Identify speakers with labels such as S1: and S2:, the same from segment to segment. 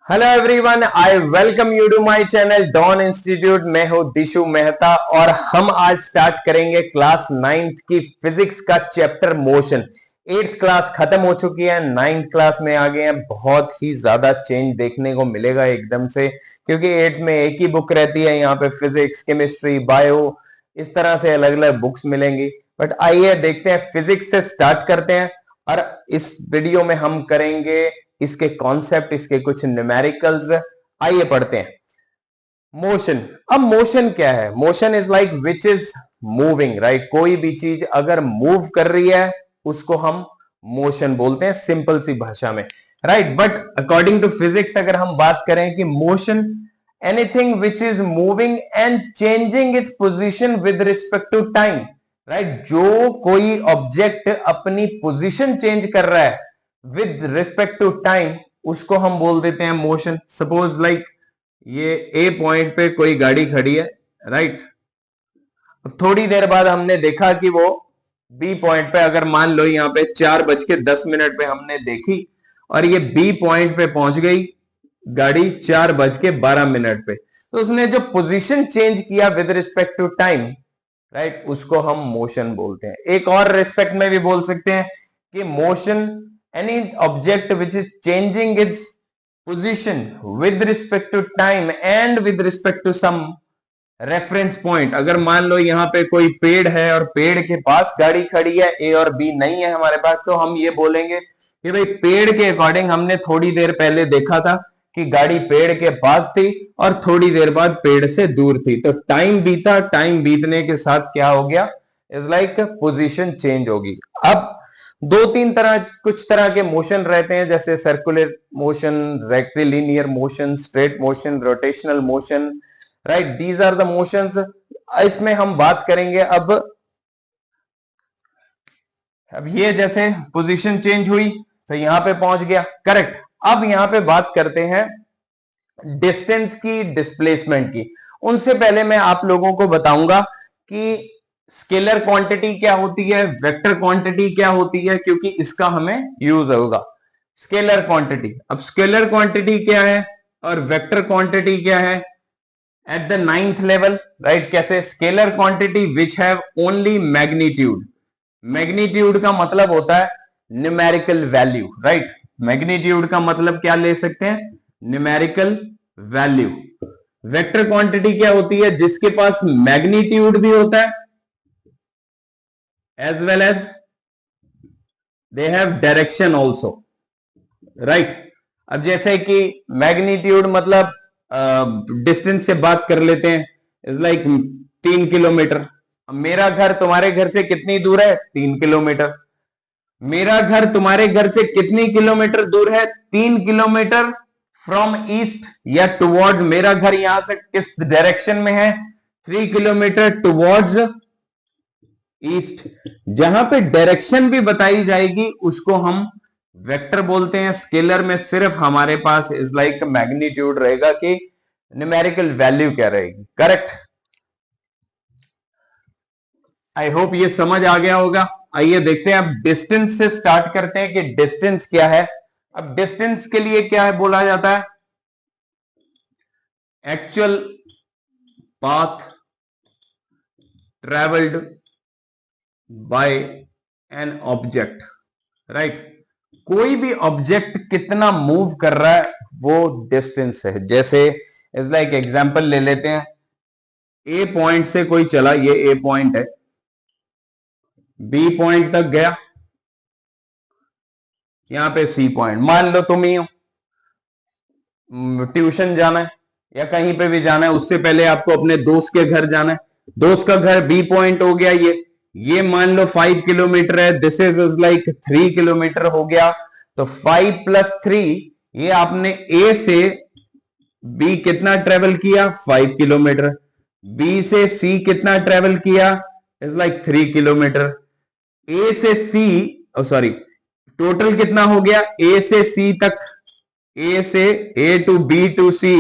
S1: Hello everyone, I welcome you to my channel Don institute. मैं हूं दिशु मेहता और हम आज स्टार्ट करेंगे क्लास 9th की फिजिक्स का चैप्टर मोशन। 8th क्लास खत्म हो चुकी है, 9th क्लास में आ गए हैं। बहुत ही ज्यादा चेंज देखने को मिलेगा एकदम से, क्योंकि 8th में एक ही बुक रहती है। यहाँ पे फिजिक्स, केमिस्ट्री, बायो, इस तरह से अलग अलग बुक्स मिलेंगी। बट आइए देखते हैं, फिजिक्स से स्टार्ट करते हैं और इस वीडियो में हम करेंगे इसके कॉन्सेप्ट, इसके कुछ न्यूमेरिकल्स। आइए पढ़ते हैं। मोशन। अब मोशन क्या है? Motion is like which is moving, right. कोई भी चीज अगर मूव कर रही है उसको हम मोशन बोलते हैं, सिंपल सी भाषा में, right. But according to physics अगर हम बात करें कि motion anything which is moving and changing its position with respect to time, right. जो कोई ऑब्जेक्ट अपनी पोजिशन चेंज कर रहा है विद रिस्पेक्ट टू टाइम, उसको हम बोल देते हैं मोशन। सपोज लाइक ये ए पॉइंट पे कोई गाड़ी खड़ी है, राइट। अब थोड़ी देर बाद हमने देखा कि वो बी पॉइंट पे, अगर मान लो यहाँ पे 4:10 पे हमने देखी और ये बी पॉइंट पे पहुंच गई गाड़ी 4:12 पे, तो उसने जो पोजीशन चेंज किया with respect to time, right, उसको हम मोशन बोलते हैं। एक और रिस्पेक्ट में भी बोल सकते हैं कि motion any object which is changing its position with respect to time and with respect to some reference point। अगर मान लो यहाँ पे कोई पेड़ है और पेड़ के पास गाड़ी खड़ी है, ए और बी नहीं है हमारे पास, तो हम ये बोलेंगे कि भाई पेड़ के अकॉर्डिंग हमने थोड़ी देर पहले देखा था कि गाड़ी पेड़ के पास थी और थोड़ी देर बाद पेड़ से दूर थी, तो टाइम बीता, टाइम बीतने के साथ क्या हो गया, इज लाइक पोजीशन चेंज होगी। अब दो तीन तरह, कुछ तरह के मोशन रहते हैं, जैसे circular motion, rectilinear motion, straight motion, rotational motion, right. These are the motions. इसमें हम बात करेंगे अब ये जैसे पोजीशन चेंज हुई तो यहां पे पहुंच गया, करेक्ट। अब यहां पे बात करते हैं डिस्टेंस की, डिस्प्लेसमेंट की। उनसे पहले मैं आप लोगों को बताऊंगा कि स्केलर क्वांटिटी क्या होती है, वेक्टर क्वांटिटी क्या होती है, क्योंकि इसका हमें यूज होगा। स्केलर क्वांटिटी, अब स्केलर क्वांटिटी क्या है और वेक्टर क्वांटिटी क्या है at the 9th level, right. कैसे? Scalar quantity which have only magnitude. Magnitude का मतलब होता है न्यूमेरिकल वैल्यू, राइट। मैग्नीट्यूड का मतलब क्या ले सकते हैं? Numerical value. वेक्टर क्वांटिटी क्या होती है? जिसके पास मैग्नीट्यूड भी होता है as well as they have direction also, right। अब जैसे कि मैग्नीट्यूड मतलब डिस्टेंस से बात कर लेते हैं, इज लाइक 3 किलोमीटर। अब मेरा घर तुम्हारे घर से कितनी दूर है? 3 किलोमीटर। मेरा घर तुम्हारे घर से कितनी किलोमीटर दूर है? 3 किलोमीटर फ्रॉम ईस्ट या टुवर्ड्स। मेरा घर यहां से किस डायरेक्शन में है? 3 किलोमीटर टुवर्ड्स ईस्ट। जहां पे डायरेक्शन भी बताई जाएगी उसको हम वेक्टर बोलते हैं। स्केलर में सिर्फ हमारे पास इज लाइक मैग्नीट्यूड रहेगा कि न्यूमेरिकल वैल्यू क्या रहेगी, करेक्ट। आई होप ये समझ आ गया होगा। आइए देखते हैं, अब डिस्टेंस से स्टार्ट करते हैं कि डिस्टेंस क्या है। अब डिस्टेंस के लिए क्या है बोला जाता है? Actual path travelled by an object, right. कोई भी ऑब्जेक्ट कितना मूव कर रहा है वो डिस्टेंस है। जैसे इज लाइक एग्जांपल ले लेते हैं, ए पॉइंट से कोई चला, ये ए पॉइंट है, बी पॉइंट तक गया, यहां पे सी पॉइंट। मान लो तुम ही हो, ट्यूशन जाना है या कहीं पे भी जाना है, उससे पहले आपको अपने दोस्त के घर जाना है। दोस्त का घर बी पॉइंट हो गया, ये मान लो 5 किलोमीटर है, दिस इज लाइक 3 किलोमीटर हो गया। तो 5 + 3, ये आपने ए से बी कितना ट्रेवल किया? 5 किलोमीटर। बी से सी कितना ट्रेवल किया? Is like 3 kilometre. ए से सी, सॉरी, टोटल कितना हो गया? ए से सी तक, ए से A to B to C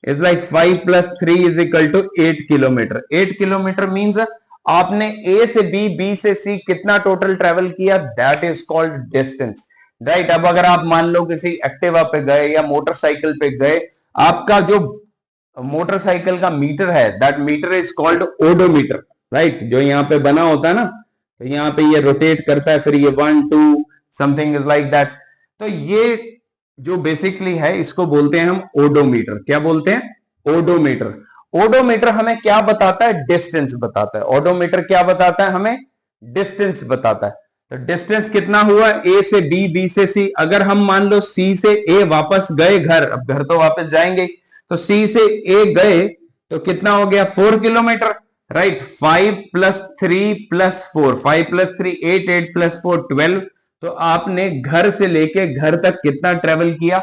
S1: is like 5 + 3 = 8 kilometre. 8 kilometre means आपने ए से बी, बी से सी कितना टोटल ट्रेवल किया? That is called distance. Right. अब अगर आप मान लो किसी एक्टिवा पे गए या मोटरसाइकिल पे गए, आपका जो मोटरसाइकिल का मीटर है, that meter is called odometer, right. जो यहाँ पे बना होता है ना, तो यहाँ पे ये रोटेट करता है, फिर ये 1 2 समथिंग इज लाइक दैट। तो ये जो बेसिकली है, इसको बोलते हैं हम ओडोमीटर। क्या बोलते हैं? ओडोमीटर। ओडोमीटर हमें क्या बताता है? डिस्टेंस बताता है। ओडोमीटर क्या बताता है हमें? डिस्टेंस बताता है। तो डिस्टेंस कितना हुआ? ए से बी, बी से सी। अगर हम मान लो सी से ए वापस गए घर, अब घर तो वापस जाएंगे, तो सी से ए गए तो कितना हो गया? 4 किलोमीटर, राइट। 5 + 3 + 4, 5 + 3 8, 8 + 4 12। तो आपने घर से लेके घर तक कितना ट्रेवल किया?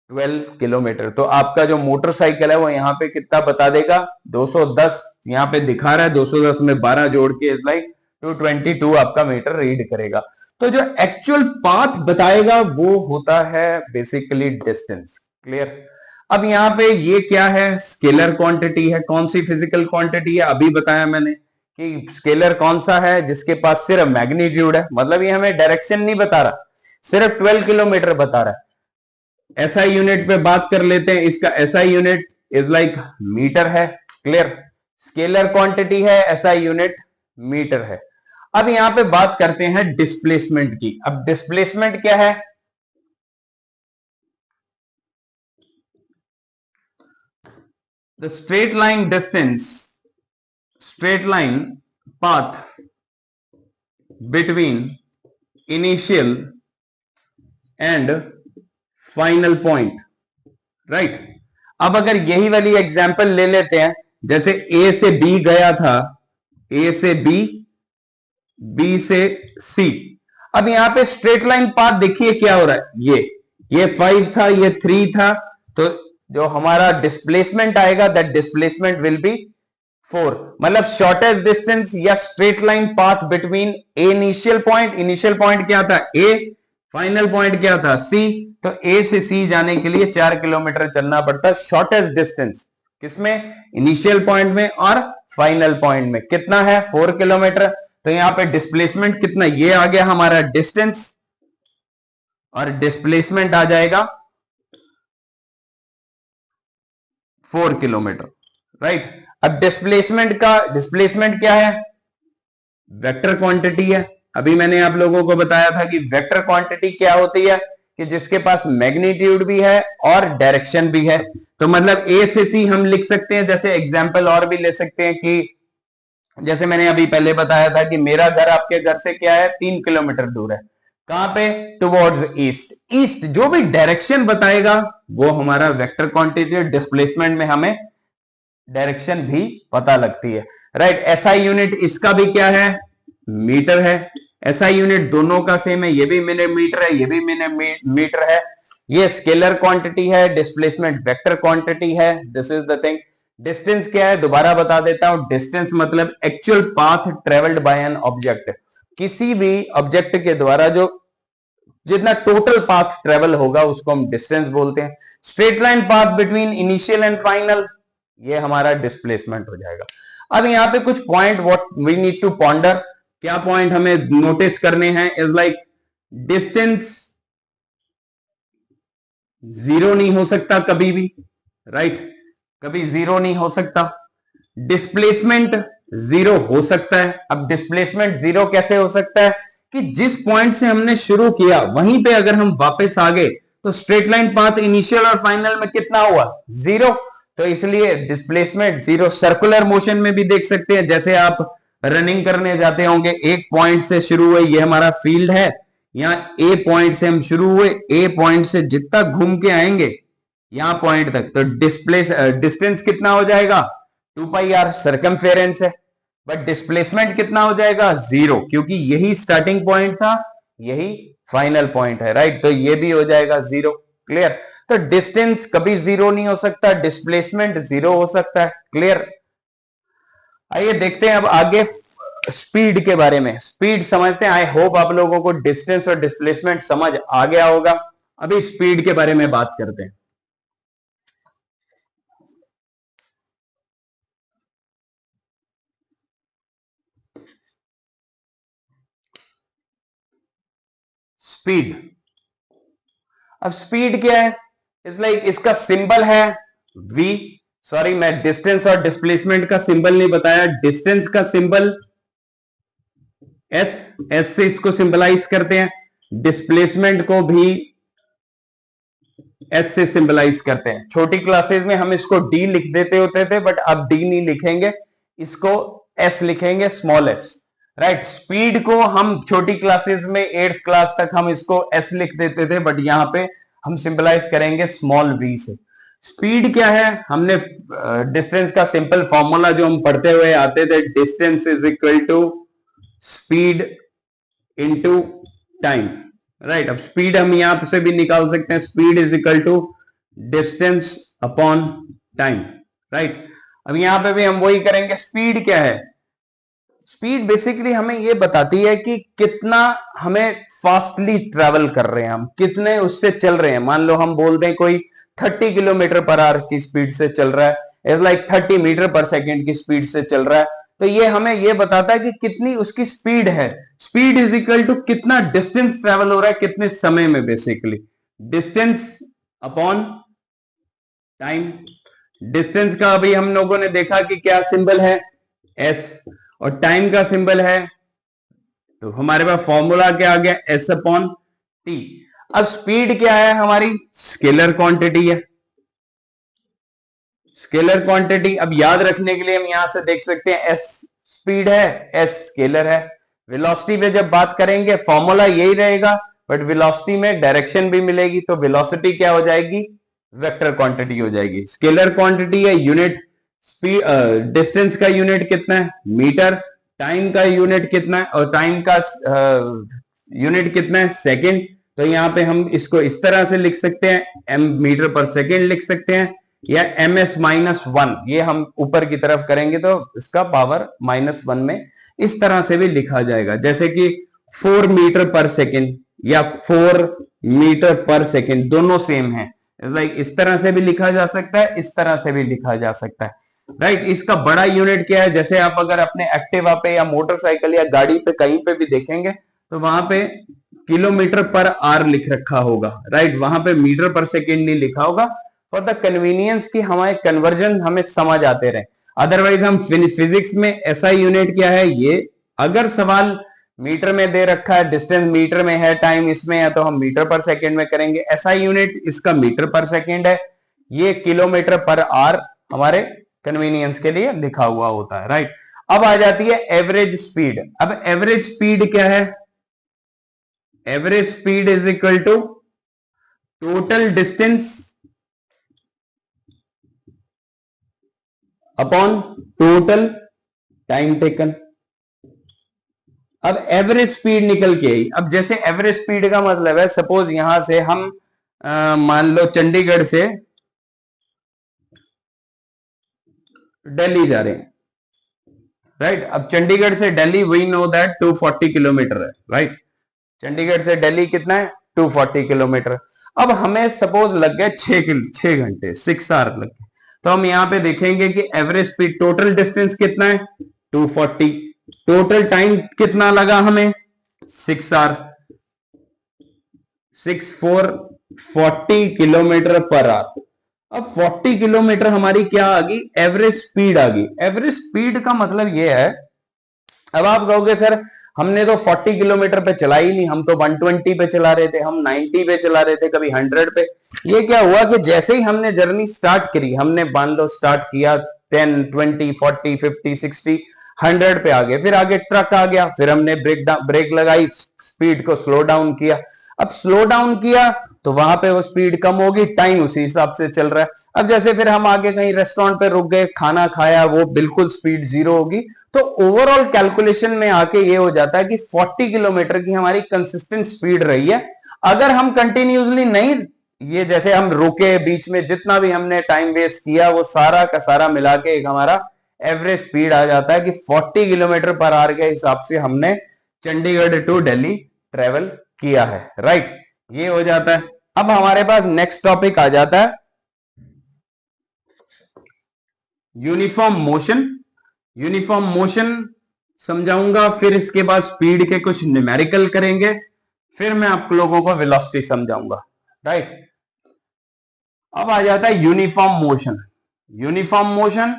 S1: 12 किलोमीटर। तो आपका जो मोटरसाइकिल है वो यहाँ पे कितना बता देगा? 210। यहाँ पे दिखा रहा है 210 में 12 जोड़ के इज लाइक 222 आपका मीटर रीड करेगा। तो जो एक्चुअल पाथ बताएगा वो होता है बेसिकली डिस्टेंस। क्लियर? अब यहाँ पे ये क्या है? स्केलर क्वांटिटी है। कौन सी फिजिकल क्वांटिटी है? अभी बताया मैंने कि स्केलर कौन सा है? जिसके पास सिर्फ मैग्नीट्यूड है, मतलब ये हमें डायरेक्शन नहीं बता रहा, सिर्फ 12 किलोमीटर बता रहा है। एसआई यूनिट पे बात कर लेते हैं। इसका SI unit is like metre है। क्लियर? स्केलर क्वांटिटी है, एसआई यूनिट मीटर है। अब यहां पे बात करते हैं डिस्प्लेसमेंट की। अब डिस्प्लेसमेंट क्या है? The straight line distance, straight line path between initial and final point, right. अब अगर यही वाली एग्जांपल ले लेते हैं, जैसे ए से बी गया था, ए से बी, बी से सी। अब यहां पे स्ट्रेट लाइन पाथ देखिए क्या हो रहा है। ये 5 था, ये 3 था, तो जो हमारा डिस्प्लेसमेंट आएगा दैट डिस्प्लेसमेंट विल बी 4। मतलब शॉर्टेस्ट डिस्टेंस या स्ट्रेट लाइन पाथ बिटवीन ए इनिशियल पॉइंट, इनिशियल पॉइंट क्या था? ए, फाइनल पॉइंट क्या था? सी। तो ए से सी जाने के लिए 4 किलोमीटर चलना पड़ता है। शॉर्टेस्ट डिस्टेंस किसमें? इनिशियल पॉइंट में और फाइनल पॉइंट में। कितना है? 4 किलोमीटर। तो यहां पे डिस्प्लेसमेंट कितना? ये आ गया हमारा डिस्टेंस, और डिस्प्लेसमेंट आ जाएगा 4 किलोमीटर, राइट। अब डिस्प्लेसमेंट क्या है? वेक्टर क्वांटिटी है। अभी मैंने आप लोगों को बताया था कि वेक्टर क्वांटिटी क्या होती है, कि जिसके पास मैग्नीट्यूड भी है और डायरेक्शन भी है। तो मतलब ए से सी हम लिख सकते हैं। जैसे एग्जांपल और भी ले सकते हैं कि जैसे मैंने अभी पहले बताया था कि मेरा घर आपके घर से क्या है? 3 किलोमीटर दूर है। कहां पे? Towards east. ईस्ट जो भी डायरेक्शन बताएगा वो हमारा वेक्टर क्वांटिटी। डिस्प्लेसमेंट में हमें डायरेक्शन भी पता लगती है, राइट। एसआई यूनिट इसका भी क्या है? मीटर है। एसआई यूनिट दोनों का सेम है, ये भी मिलीमीटर है, ये भी मिलीमीटर है। ये स्केलर क्वांटिटी है, डिस्प्लेसमेंट वेक्टर क्वांटिटी है। This is the thing. Distance क्या है? दोबारा बता देता हूं। डिस्टेंस मतलब actual path travelled by an object. किसी भी ऑब्जेक्ट के द्वारा जो जितना टोटल पाथ ट्रेवल होगा उसको हम डिस्टेंस बोलते हैं। Straight line path between initial and final, ये हमारा डिस्प्लेसमेंट हो जाएगा। अब यहाँ पे कुछ point what we need to ponder. क्या पॉइंट हमें नोटिस करने हैं? इज लाइक डिस्टेंस जीरो नहीं हो सकता कभी भी, राइट। कभी जीरो नहीं हो सकता। डिस्प्लेसमेंट जीरो हो सकता है। अब डिस्प्लेसमेंट जीरो कैसे हो सकता है? कि जिस पॉइंट से हमने शुरू किया वहीं पे अगर हम वापस आ गए तो स्ट्रेट लाइन पाथ इनिशियल और फाइनल में कितना हुआ? जीरो। तो इसलिए डिस्प्लेसमेंट जीरो। सर्कुलर मोशन में भी देख सकते हैं, जैसे आप रनिंग करने जाते होंगे, एक पॉइंट से शुरू हुए, ये हमारा फील्ड है, यहां ए पॉइंट से हम शुरू हुए, ए पॉइंट से जितना घूम के आएंगे यहां पॉइंट तक, तो डिस्टेंस कितना हो जाएगा? 2πr सर्कमफेरेंस है। बट डिस्प्लेसमेंट कितना हो जाएगा? जीरो, क्योंकि यही स्टार्टिंग पॉइंट था, यही फाइनल पॉइंट है, राइट। तो ये भी हो जाएगा जीरो। क्लियर? तो डिस्टेंस कभी जीरो नहीं हो सकता, डिस्प्लेसमेंट जीरो हो सकता है। क्लियर? आइए देखते हैं अब आगे स्पीड के बारे में। स्पीड समझते हैं। आई होप आप लोगों को डिस्टेंस और डिस्प्लेसमेंट समझ आ गया होगा। अभी स्पीड के बारे में बात करते हैं। स्पीड। अब स्पीड क्या है? इट्स लाइक इसका सिंबल है v। सॉरी, मैं डिस्टेंस और डिस्प्लेसमेंट का सिंबल नहीं बताया। डिस्टेंस का सिंबल s, s से इसको सिंबलाइज करते हैं। डिस्प्लेसमेंट को भी s से सिंबलाइज करते हैं। छोटी क्लासेस में हम इसको d लिख देते होते थे, बट अब d नहीं लिखेंगे, इसको s लिखेंगे, स्मॉल s। राइट। स्पीड को हम छोटी क्लासेस में 8th क्लास तक हम इसको s लिख देते थे, बट यहां पे हम सिंबलाइज करेंगे स्मॉल v से। स्पीड क्या है? हमने डिस्टेंस का सिंपल फॉर्मूला जो हम पढ़ते हुए आते थे, distance is equal to speed into time. Right. अब स्पीड हम यहां से भी निकाल सकते हैं, speed is equal to distance upon time. Right. अब यहां पे भी हम वही करेंगे। स्पीड क्या है? स्पीड बेसिकली हमें ये बताती है कि कितना हमें फास्टली ट्रेवल कर रहे हैं, हम कितने उससे चल रहे हैं। मान लो हम बोल दें कोई 30 किलोमीटर पर आवर की स्पीड से चल रहा है, is like 30 metre per second की स्पीड से चल रहा है, तो ये हमें ये बताता है कि कितनी उसकी स्पीड है। स्पीड इज इक्वल टू कितना डिस्टेंस ट्रेवल हो रहा है कितने समय में, basically distance upon time. Distance का अभी हम लोगों ने देखा कि क्या सिंबल है, एस, और टाइम का सिंबल है, तो हमारे पास फॉर्मूला क्या आ गया, एस अपॉन टी। अब स्पीड क्या है? हमारी स्केलर क्वांटिटी है, स्केलर क्वांटिटी। अब याद रखने के लिए हम यहां से देख सकते हैं, एस स्पीड है, एस स्केलर है। वेलोसिटी पे जब बात करेंगे फॉर्मूला यही रहेगा, बट वेलोसिटी में डायरेक्शन भी मिलेगी, तो वेलोसिटी क्या हो जाएगी, वेक्टर क्वांटिटी हो जाएगी। स्केलर क्वांटिटी है यूनिट, स्पीड डिस्टेंस का यूनिट कितना है, मीटर, टाइम का यूनिट कितना है, और टाइम का यूनिट कितना है, सेकेंड। तो यहां पे हम इसको इस तरह से लिख सकते हैं, एम मीटर पर सेकेंड लिख सकते हैं, या ms-1, ये हम ऊपर की तरफ करेंगे तो इसका पावर -1 में इस तरह से भी लिखा जाएगा, जैसे कि 4 मीटर पर सेकेंड या 4 मीटर पर सेकेंड, दोनों सेम है। लाइक इस तरह से भी लिखा जा सकता है, इस तरह से भी लिखा जा सकता है। राइट। इसका बड़ा यूनिट क्या है? जैसे आप अगर अपने एक्टिवा पे या मोटरसाइकिल या गाड़ी पे कहीं पे भी देखेंगे तो वहां पे किलोमीटर पर आवर लिख रखा होगा। राइट। वहां पे मीटर पर सेकेंड नहीं लिखा होगा, फॉर द कन्वीनियंस की हमारे कन्वर्जन हमें समझ आते रहे। अदरवाइज हम फिजिक्स में ऐसा यूनिट क्या है, ये अगर सवाल मीटर में दे रखा है, डिस्टेंस मीटर में है, टाइम इसमें है, तो हम मीटर पर सेकेंड में करेंगे। ऐसा यूनिट इसका मीटर पर सेकेंड है, ये किलोमीटर पर आवर हमारे कन्वीनियंस के लिए लिखा हुआ होता है। राइट। अब आ जाती है एवरेज स्पीड। अब एवरेज स्पीड क्या है? Average speed is equal to total distance upon total time taken. अब एवरेज स्पीड निकल के आई। अब जैसे एवरेज स्पीड का मतलब है, सपोज यहां से हम मान लो चंडीगढ़ से दिल्ली जा रहे हैं। राइट। अब चंडीगढ़ से Delhi we know that 240 kilometre है। राइट। चंडीगढ़ से दिल्ली कितना है, 240 किलोमीटर। अब हमें सपोज लग गए 6 घंटे, 6 आवर लग गए, तो हम यहां पे देखेंगे कि एवरेज स्पीड, टोटल डिस्टेंस कितना है, 240, टोटल टाइम कितना लगा हमें, 6 आवर, 6 4 40 किलोमीटर पर आवर। अब 40 किलोमीटर हमारी क्या आ गई, एवरेज स्पीड आ गई। एवरेज स्पीड का मतलब यह है, अब आप कहोगे सर हमने तो 40 किलोमीटर पे चला ही नहीं, हम तो 120 पे चला रहे थे, हम 90 पे चला रहे थे, कभी 100 पे। ये क्या हुआ कि जैसे ही हमने जर्नी स्टार्ट करी, हमने मान लो स्टार्ट किया 10 20 40 50 60 100 पे आ गए, फिर आगे ट्रक आ गया, फिर हमने ब्रेक लगाई, स्पीड को स्लो डाउन किया। अब स्लो डाउन किया तो वहां पे वो स्पीड कम होगी, टाइम उसी हिसाब से चल रहा है। अब जैसे फिर हम आगे कहीं रेस्टोरेंट पे रुक गए, खाना खाया, वो बिल्कुल स्पीड 0 होगी। तो ओवरऑल कैलकुलेशन में आके ये हो जाता है कि 40 किलोमीटर की हमारी कंसिस्टेंट स्पीड रही है। अगर हम कंटिन्यूसली नहीं, ये जैसे हम रुके बीच में, जितना भी हमने टाइम वेस्ट किया, वो सारा का सारा मिला के एक हमारा एवरेज स्पीड आ जाता है कि 40 किलोमीटर पर आवर के हिसाब से हमने चंडीगढ़ टू दिल्ली ट्रेवल किया है। राइट। ये हो जाता है। अब हमारे पास नेक्स्ट टॉपिक आ जाता है यूनिफॉर्म मोशन। यूनिफॉर्म मोशन समझाऊंगा, फिर इसके बाद स्पीड के कुछ न्यूमेरिकल करेंगे, फिर मैं आप लोगों को वेलोसिटी समझाऊंगा, राइट। अब आ जाता है uniform motion, uniform motion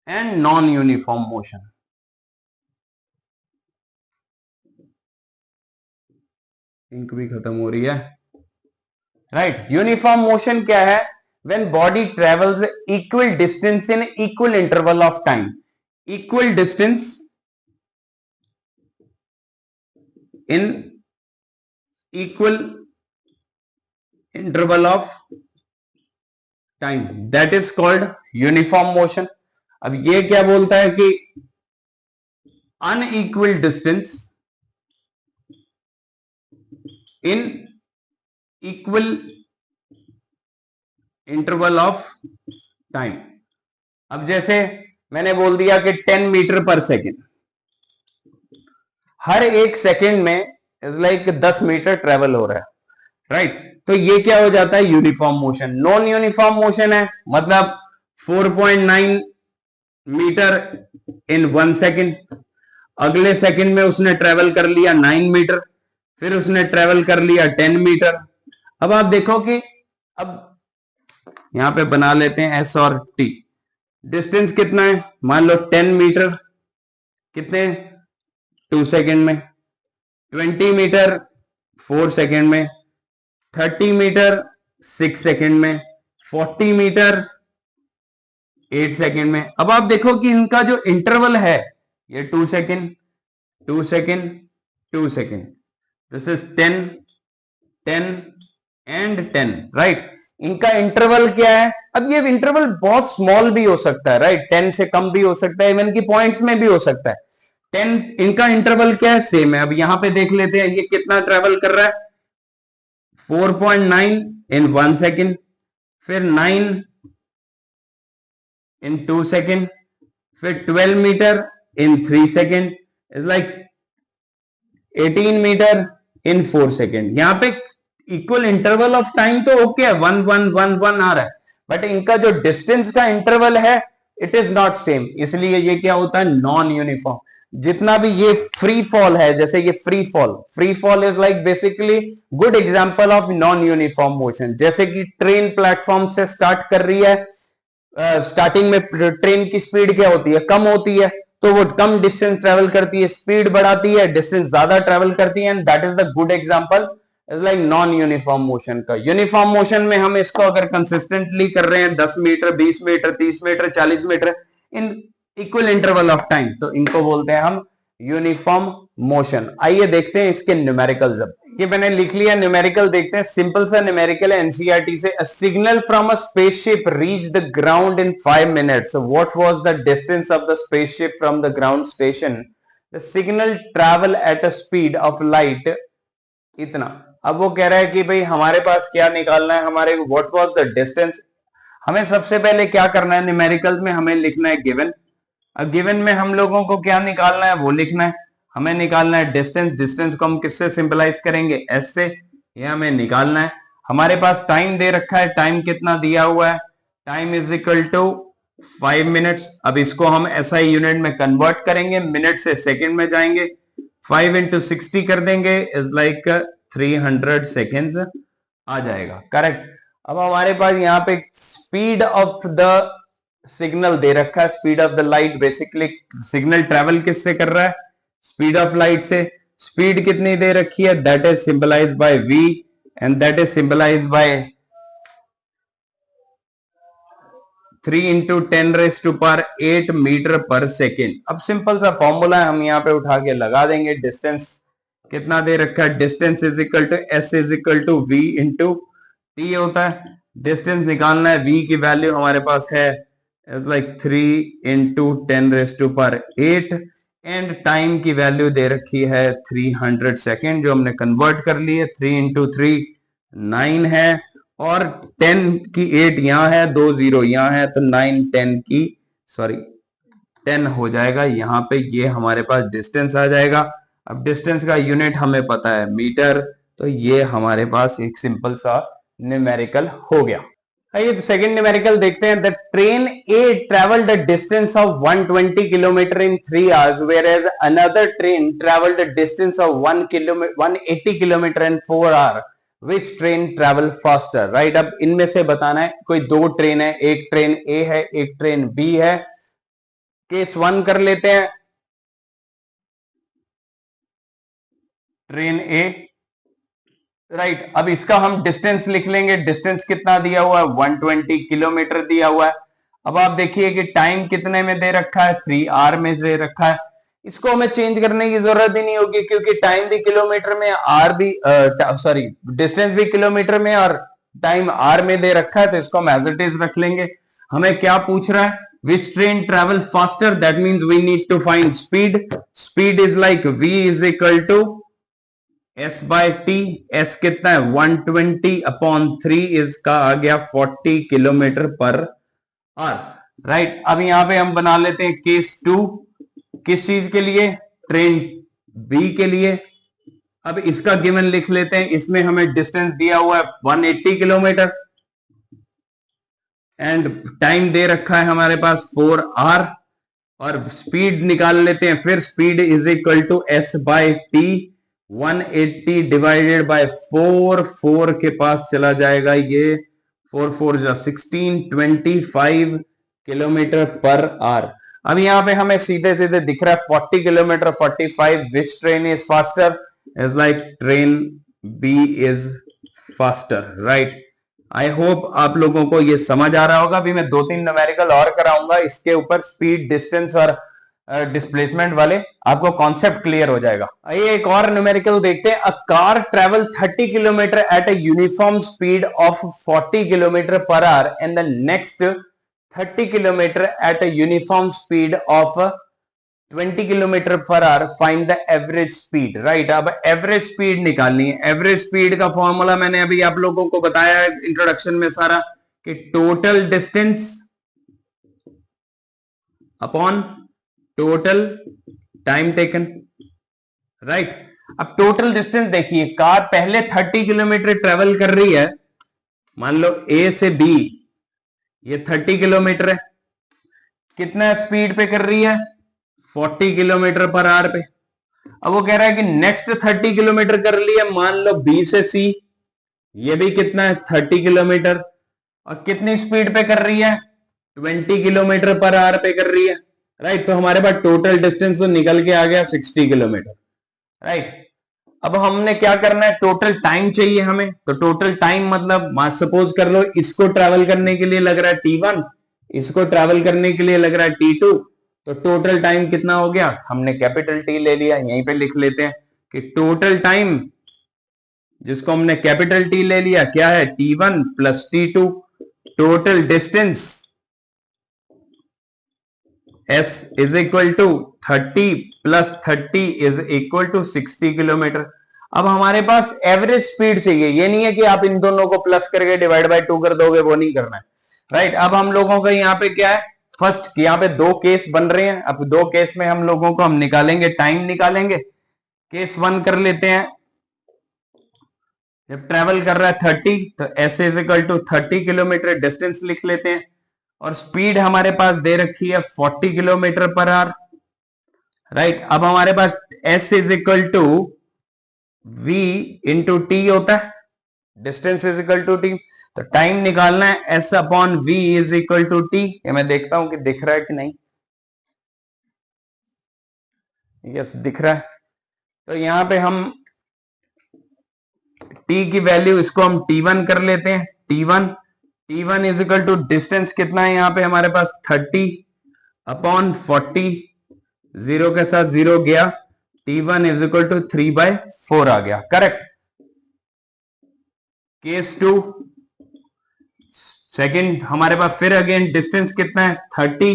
S1: and non uniform motion. Ink भी खत्म हो रही है, राइट। यूनिफॉर्म मोशन क्या है? When body travels equal distance in equal interval of time, equal distance in equal interval of time, that is called uniform motion. अब ये क्या बोलता है कि unequal distance in equal interval of time. अब जैसे मैंने बोल दिया कि 10 मीटर पर सेकेंड, हर एक सेकेंड में इज लाइक 10 मीटर ट्रेवल हो रहा है, राइट। तो ये क्या हो जाता है? Uniform motion. Non uniform motion है मतलब 4.9 मीटर इन 1 सेकेंड, अगले सेकंड में उसने ट्रेवल कर लिया 9 मीटर, फिर उसने ट्रेवल कर लिया 10 मीटर। अब आप देखो कि अब यहां पे बना लेते हैं एस और टी, डिस्टेंस कितना है? मान लो 10 मीटर कितने 2 सेकेंड में, 20 मीटर 4 सेकेंड में, 30 मीटर 6 सेकेंड में, 40 मीटर 8 सेकेंड में। अब आप देखो कि इनका जो इंटरवल है ये 2 second 2 second 2 second, this is 10 10 and 10, right. इनका इंटरवल क्या है? अब ये इंटरवल बहुत स्मॉल भी हो सकता है, राइट, 10 से कम भी हो सकता है, इवन की पॉइंट्स में भी हो सकता है। 10 इनका इंटरवल क्या है? सेम है। अब यहां पे देख लेते हैं ये कितना ट्रेवल कर रहा है, 4.9 इन 1 सेकेंड, फिर 9 इन 2 सेकेंड, फिर 12 metre in 3 second, is like 18 metre in 4 second. यहां पे इक्वल इंटरवल ऑफ टाइम तो ओके है, 1 1 1 1 आ रहा है, बट इनका जो डिस्टेंस का इंटरवल है इट इज नॉट सेम, इसलिए ये क्या होता है? Non uniform. जितना भी ये फ्री फॉल है, जैसे ये free fall is like basically good example of non uniform motion. जैसे कि ट्रेन प्लेटफॉर्म से स्टार्ट कर रही है, स्टार्टिंग में ट्रेन की स्पीड क्या होती है? कम होती है, तो वो कम डिस्टेंस ट्रेवल करती है, स्पीड बढ़ाती है, डिस्टेंस ज्यादा ट्रेवल करती है, and that is the good example is like non uniform motion का। यूनिफॉर्म मोशन में हम इसको अगर कंसिस्टेंटली कर रहे हैं 10 metre 20 metre 30 metre 40 metre in equal interval of time, तो इनको बोलते हैं हम यूनिफॉर्म मोशन। आइए देखते हैं इसके न्यूमेरिकल्स। अब ये मैंने लिख लिया न्यूमेरिकल, देखते हैं। सिंपल सा न्यूमेरिकल है एनसीईआरटी से। A signal from a spaceship reached the ground in 5 minutes, what was the distance of the spaceship from the ground station? The signal travel at a speed of light इतना। अब वो कह रहा है कि भाई हमारे पास क्या निकालना है, हमारे व्हाट वाज द डिस्टेंस। हमें सबसे पहले क्या करना है? न्यूमेरिकल्स में हमें लिखना है गिवन। अब गिवन में हम लोगों को क्या निकालना है? वो लिखना है। हमें निकालना है डिस्टेंस। डिस्टेंस को हम किससे सिंपलाइज करेंगे? एस से। ये हमें निकालना है। हमारे पास टाइम दे रखा है, टाइम कितना दिया हुआ है? Time is equal to 5 minutes. अब इसको हम एसआई यूनिट में कन्वर्ट करेंगे, मिनट से सेकंड में जाएंगे, 5 इंटू 60 कर देंगे, इज लाइक 300 सेकेंड्स आ जाएगा, करेक्ट। अब हमारे पास यहाँ पे स्पीड ऑफ द सिग्नल दे रखा है, speed of the light. Basically signal travel किससे कर रहा है? स्पीड ऑफ लाइट से। स्पीड कितनी दे रखी है? That is symbolised by v, and that is symbolised by 3 into 10⁸ metre per second. अब सिंपल सा फॉर्मूला है, हम यहाँ पे उठा के लगा देंगे। डिस्टेंस कितना दे रखा है? Distance is equal to S is equal to V into T होता है। डिस्टेंस निकालना है, v की वैल्यू हमारे पास है is like 3 into 10⁸, and time की वैल्यू दे रखी है 300 सेकेंड, जो हमने कन्वर्ट कर ली है। 3 इंटू 3 9 है, और 10 की 8 यहां है, 2 0 यहां है, तो 9 10 की 10 हो जाएगा यहां पे। ये हमारे पास डिस्टेंस आ जाएगा। अब डिस्टेंस का यूनिट हमें पता है मीटर, तो ये हमारे पास एक सिंपल सा न्यूमेरिकल हो गया।
S2: आइए सेकंड न्यूमेरिकल देखते हैं. The train A travelled a distance of 120 kilometre in 3 hours whereas another train travelled a distance of 180 kilometre in 4 hour. Which train travel faster. Right, अब इनमें से बताना है. कोई दो ट्रेन है, एक ट्रेन ए है, एक ट्रेन बी है. केस वन कर लेते हैं. ट्रेन ए. राइट, अब इसका हम डिस्टेंस लिख लेंगे. डिस्टेंस कितना दिया हुआ है? 120 किलोमीटर दिया हुआ है. अब आप देखिए कि टाइम कितने में दे रखा है? 3 आवर में दे रखा है. इसको हमें चेंज करने की जरूरत ही नहीं होगी क्योंकि टाइम भी किलोमीटर में, आर भी सॉरी डिस्टेंस भी किलोमीटर में और टाइम आर में दे रखा है, तो इसको हम एज इट इज रख लेंगे. हमें क्या पूछ रहा है? Which train travel faster. That means we need to find speed. Speed is like v is equal to s by T. s कितना है? 120/3 इसका आ गया 40 किलोमीटर पर आवर. राइट, अब यहां पे हम बना लेते हैं केस टू. किस चीज के लिए? ट्रेन बी के लिए. अब इसका गिवन लिख लेते हैं. इसमें हमें डिस्टेंस दिया हुआ है 180 किलोमीटर एंड टाइम दे रखा है हमारे पास 4 आवर. और स्पीड निकाल लेते हैं. फिर speed is equal to s by T. 180 divided by 4. 4 के पास चला जाएगा ये. 4 4 जा 16. 25 किलोमीटर पर आवर. अब यहाँ पे हमें सीधे सीधे दिख रहा है 40 kilometre 45. Which train is faster? Is like train B is faster. Right, I hope आप लोगों को ये समझ आ रहा होगा. अभी मैं 2-3 न्यूमेरिकल और कराऊंगा इसके ऊपर. स्पीड, डिस्टेंस और डिस्प्लेसमेंट वाले आपको कॉन्सेप्ट क्लियर हो जाएगा. आइए एक और न्यूमेरिकल देखते हैं. A car travel 30 kilometre at a uniform speed of 40 kilometre per our and the next 30 kilometre at a uniform speed of 20 kilometre per our. Find the average speed. Right, अब average speed निकालनी है. Average speed का formula मैंने अभी आप लोगों को बताया इंट्रोडक्शन में सारा, कि total distance upon total time taken. Right, अब टोटल डिस्टेंस देखिए. कार पहले 30 किलोमीटर ट्रेवल कर रही है. मान लो ए से बी ये 30 किलोमीटर है. कितना स्पीड पे कर रही है? 40 किलोमीटर पर आवर पे. अब वो कह रहा है कि नेक्स्ट 30 किलोमीटर कर लिया. मान लो बी से सी, ये भी कितना है? 30 किलोमीटर. और कितनी स्पीड पे कर रही है? 20 किलोमीटर पर आवर पे कर रही है. राइट, तो हमारे पास टोटल डिस्टेंस तो निकल के आ गया 60 किलोमीटर. राइट, अब हमने क्या करना है? टोटल टाइम चाहिए हमें. तो टोटल टाइम मतलब सपोज कर लो इसको ट्रैवल करने के लिए लग रहा है T1, इसको ट्रैवल करने के लिए लग रहा है T2. तो टोटल टाइम कितना हो गया? हमने कैपिटल टी ले लिया. यहीं पे लिख लेते हैं कि टोटल टाइम जिसको हमने कैपिटल टी ले लिया क्या है? T1 plus T2. Total distance s is equal to 30 plus 30 is equal to 60 kilometre. अब हमारे पास एवरेज स्पीड चाहिए. ये नहीं है कि आप इन दोनों को प्लस करके डिवाइड बाय 2 कर दोगे, वो नहीं करना है. राइट, अब हम लोगों का यहाँ पे क्या है? फर्स्ट यहाँ पे दो केस बन रहे हैं. अब दो केस में हम लोगों को हम निकालेंगे, टाइम निकालेंगे. केस वन कर लेते हैं. जब ट्रेवल कर रहा है 30 तो s is equal to 30 kilometre distance लिख लेते हैं. और स्पीड हमारे पास दे रखी है 40 किलोमीटर पर आवर. राइट, अब हमारे पास s is equal to v into T होता है. Distance is equal to T. तो टाइम निकालना है s upon v is equal to T. ये मैं देखता हूं कि दिख रहा है कि नहीं. यस, दिख रहा है. तो यहां पे हम t की वैल्यू इसको हम t1 कर लेते हैं. t1 is equal to distance कितना है यहाँ पे हमारे पास? 30 अपॉन 40. जीरो के साथ जीरो गया. t1 इज इक्वल टू 3/4 आ गया. करेक्ट. केस टू सेकंड हमारे पास फिर अगेन डिस्टेंस कितना है? 30.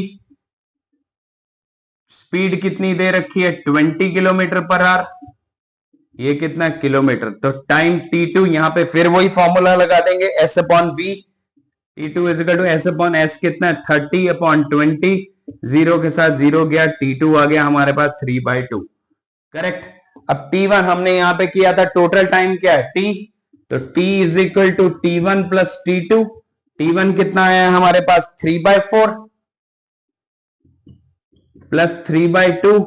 S2: स्पीड कितनी दे रखी है? 20 किलोमीटर पर आवर. ये कितना किलोमीटर? तो टाइम T2 यहां पे फिर वही फॉर्मूला लगा देंगे s upon v. T2 is equal to s upon s कितना है? 30 अपॉन 20. जीरो के साथ जीरो गया. T2 आ गया हमारे पास 3/2. करेक्ट. अब T1 हमने यहां पे किया था. टोटल टाइम क्या है? T. तो T is equal to T1 plus T2. T1 कितना आया हमारे पास 3/4 प्लस 3/2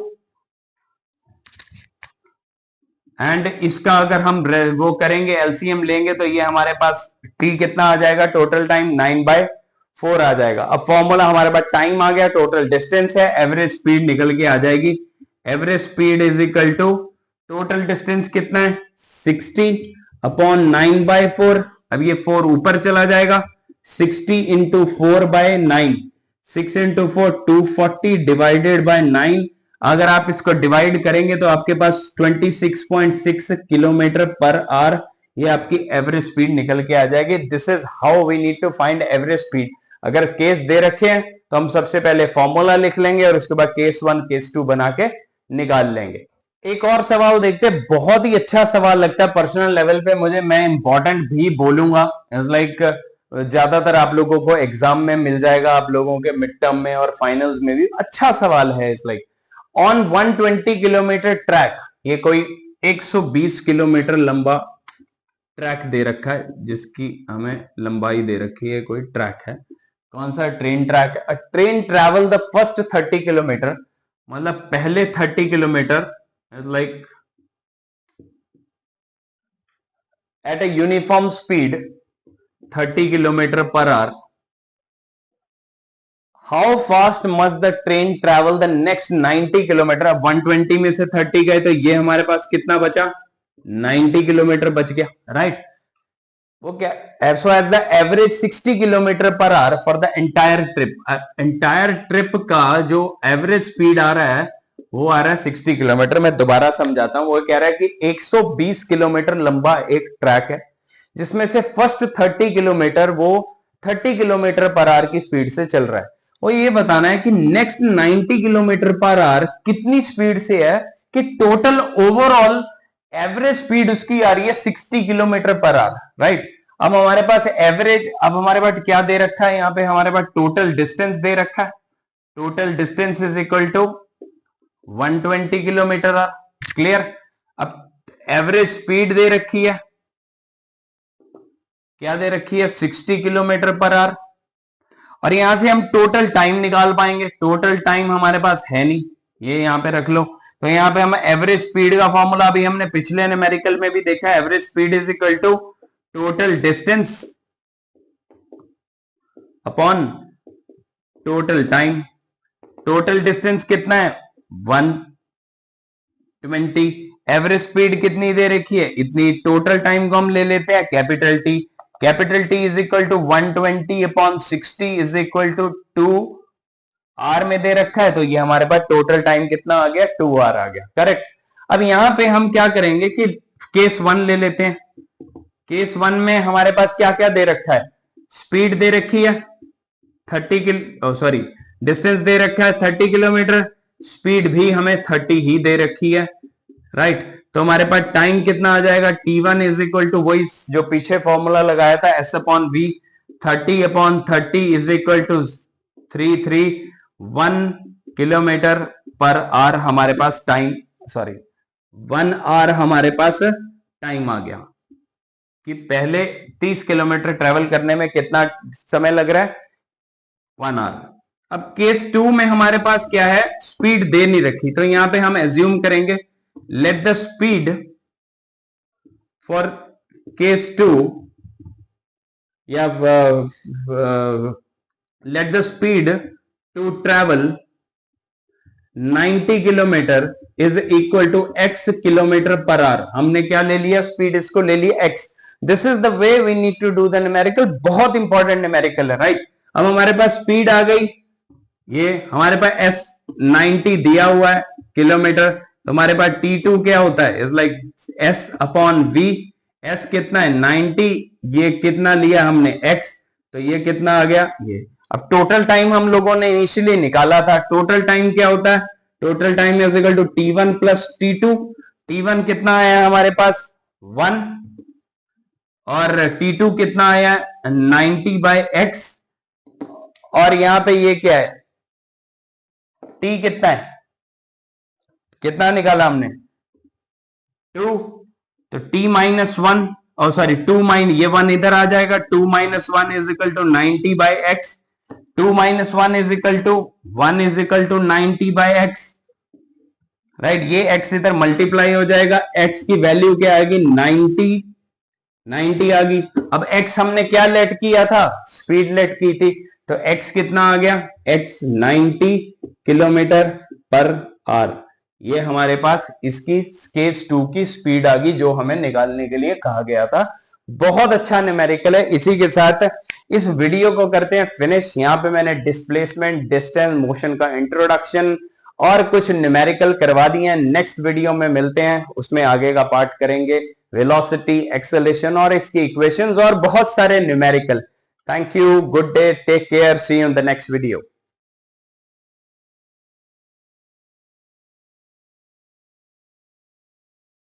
S2: एंड इसका अगर हम वो करेंगे एलसीएम लेंगे तो ये हमारे पास T कितना आ जाएगा, टोटल टाइम 9/4 आ जाएगा। अब फॉर्मूला हमारे पास टाइम आ गया, टोटल डिस्टेंस है, एवरेज स्पीड निकल के आ जाएगी। Average speed is equal to total distance कितना है 60 अपॉन 9/4। अब ये 4 ऊपर चला जाएगा, 60 इंटू 4/9, 6 इंटू 4 240 डिवाइडेड बाय 9। अगर आप इसको डिवाइड करेंगे तो आपके पास 26.6 किलोमीटर पर आवर ये आपकी एवरेज स्पीड निकल के आ जाएगी। This is how we need to find average speed. अगर केस दे रखे हैं तो हम सबसे पहले फॉर्मूला लिख लेंगे और उसके बाद केस 1 केस 2 बना के निकाल लेंगे। एक और सवाल देखते हैं, बहुत ही अच्छा सवाल लगता है पर्सनल लेवल पे मुझे, मैं इंपॉर्टेंट भी बोलूंगा, लाइक ज्यादातर आप लोगों को एग्जाम में मिल जाएगा, आप लोगों के मिड टर्म में और फाइनल्स में भी अच्छा सवाल है। It's like on 120 kilometre track, ये कोई 120 किलोमीटर लंबा ट्रैक दे रखा है जिसकी हमें लंबाई दे रखी है, कोई ट्रैक है। कौन सा ट्रेन ट्रैक है? Train travel the first 30 kilometre, मतलब पहले 30 kilometre like at a uniform speed 30 kilometre per hour. How fast must the train travel the next 90 kilometre. अब 120 में से 30 गए तो ये हमारे पास कितना बचा, 90 किलोमीटर बच गया, राइट। वो क्या, so as the average 60 kilometre per hour for the entire trip. Entire trip का जो एवरेज स्पीड आ रहा है वो आ रहा है 60 किलोमीटर। मैं दोबारा समझाता हूं, वो कह रहा है कि 120 किलोमीटर लंबा एक ट्रैक है जिसमें से फर्स्ट 30 किलोमीटर वो 30 किलोमीटर पर आवर की स्पीड से चल रहा है। वो ये बताना है कि नेक्स्ट 90 किलोमीटर पर आवर कितनी स्पीड से है, कि टोटल ओवरऑल एवरेज स्पीड उसकी आ रही है 60 किलोमीटर पर आवर, राइट। अब हमारे पास एवरेज, अब हमारे पास क्या दे रखा है, यहां पे हमारे पास टोटल डिस्टेंस दे रखा है। Total distance is equal to 120 kilometre hour, clear. अब एवरेज स्पीड दे रखी है, क्या दे रखी है, 60 किलोमीटर पर आवर। और यहां से हम टोटल टाइम निकाल पाएंगे, टोटल टाइम हमारे पास है नहीं, ये यहां पे रख लो। तो यहां पे हम एवरेज स्पीड का फॉर्मूला अभी हमने पिछले न्यूमेरिकल में भी देखा, average speed is equal to total distance upon total time. Total distance कितना है 120, एवरेज स्पीड कितनी दे रखी है इतनी, टोटल टाइम को हम ले लेते हैं capital T. Capital T is equal to 120 upon 60 is equal to 2 hour में दे रखा है, तो ये हमारे पास टोटल टाइम कितना आ गया, 2 आर आ गया, करेक्ट। अब यहां पे हम क्या करेंगे कि केस 1 ले लेते हैं। केस 1 में हमारे पास क्या क्या दे रखा है, स्पीड दे रखी है 30 किलो सॉरी डिस्टेंस दे रखा है 30 किलोमीटर, स्पीड भी हमें 30 ही दे रखी है, राइट। तो हमारे पास टाइम कितना आ जाएगा, T1 इज इक्वल टू वही जो पीछे फॉर्मूला लगाया था S upon V, 30 upon 30 is equal to 331 kilometre per hour हमारे पास टाइम, सॉरी 1 आवर हमारे पास टाइम आ गया, कि पहले 30 किलोमीटर ट्रेवल करने में कितना समय लग रहा है, 1 आवर। अब केस 2 में हमारे पास क्या है, स्पीड दे नहीं रखी, तो यहां पे हम एज्यूम करेंगे let the speed for case 2 या let the speed to travel 90 kilometre is equal to x kilometre per hour. हमने क्या ले लिया, स्पीड इसको ले लिया x। This is the way we need to do the numerical, बहुत इंपॉर्टेंट न्यूमेरिकल है, राइट। अब हमारे पास स्पीड आ गई, ये हमारे पास s 90 दिया हुआ है किलोमीटर, तो हमारे पास T2 क्या होता है, is like s upon v। s कितना है 90, ये कितना लिया हमने x, तो ये कितना आ गया ये। अब टोटल टाइम हम लोगों ने इनिशियली निकाला था, टोटल टाइम क्या होता है, total time is equal to T1 plus T2। T1 कितना आया हमारे पास 1 और T2 कितना आया 90/x, और यहां पे ये क्या है T कितना है, कितना निकाला हमने 2, तो T -1 और सॉरी 2 माइन ये 1 इधर आ जाएगा, 2 minus 1 is equal to 90 by x, 2 minus 1 is equal to 1 is equal to 90 by x, right. ये x इधर मल्टीप्लाई हो जाएगा, x की वैल्यू क्या आएगी 90 आ गई। अब x हमने क्या लेट किया था, स्पीड लेट की थी, तो x कितना आ गया, x 90 किलोमीटर पर आवर। ये हमारे पास इसकी केस 2 की स्पीड आ गई जो हमें निकालने के लिए कहा गया था। बहुत अच्छा न्यूमेरिकल है। इसी के साथ इस वीडियो को करते हैं फिनिश। यहाँ पे मैंने डिस्प्लेसमेंट, डिस्टेंस, मोशन का इंट्रोडक्शन और कुछ न्यूमेरिकल करवा दिए हैं। नेक्स्ट वीडियो में मिलते हैं, उसमें आगे का पार्ट करेंगे, वेलोसिटी, एक्सेलेरेशन और इसकी इक्वेशंस और बहुत सारे numerical. Thank you, good day, take care, see you in the next video.